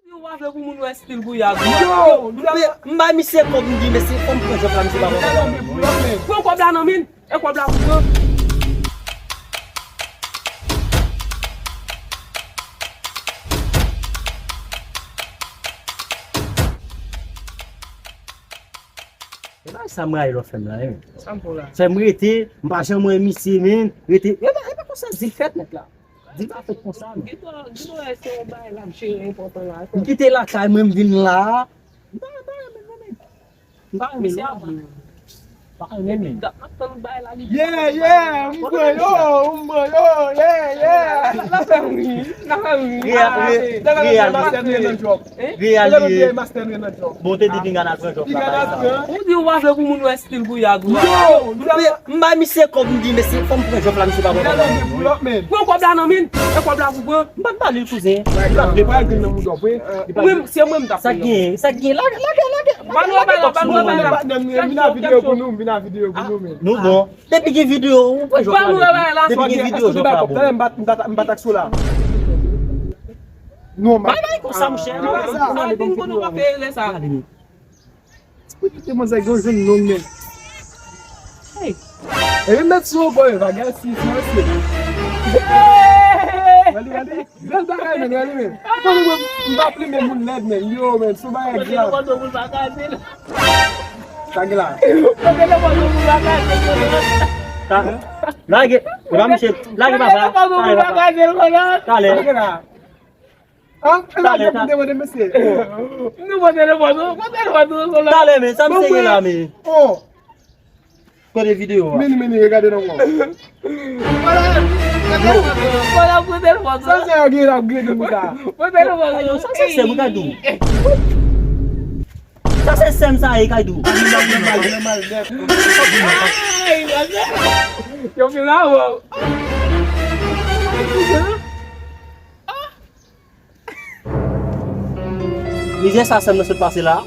Yo wave pou moun wè stil pou yag. Yo, mba mi se kom di, mais c'est comme que je prends si pas. Kon kwa blan nan min, e kwa blan pou kon. Ça m'a eu fait là. Ça me là. Ça m'a été, m'a jamais mis si men, été. Et pas comme ça, c'est fait net là. Dis pas fait comme ça. Gito ese bay la mche important la. Quitter la caille même vinn là. Ba mi se a. Pas même. Atan bay la li. Yeah, mbo yo, yeah. La famille. Réalité. Master nan job. Bon te di dinga na job. Ou di wave pou moun wè stil pou yag. Yo, Mba mi se kom di, mais c'est comme que je prends si pas. Kon kwa blan nan min, e kwa blan pou kon. Mba pas le cousin. Mwen se mwen ta. Ça gagne la. Bina video pou nou men. Nous bon. Depuis que vidéo, on peut jouer. Depuis que vidéo, je parle. Mbatak sou la. Non, Bye comme ça, mon cher. Kon nou pa fe le sa. Te man zay gwen jen non men. E men met sou boy, va gel si se. Wali. Gel bagay men. Kon nou mba pli men moun led men. Yo men, sou bagay gel. Tagla. Lagi, vamos che. Lagi papa. Dale. Dale, de mese. Dale, mais ça me c'est là mais. Oh, Pour des vidéos. mini regardez non. Ça c'est un upgrade de ça. Ça c'est Bukadu. Ça c'est Sam ça et Kaidu. Yo fi la wo. Misé ça Sam ne se passe là.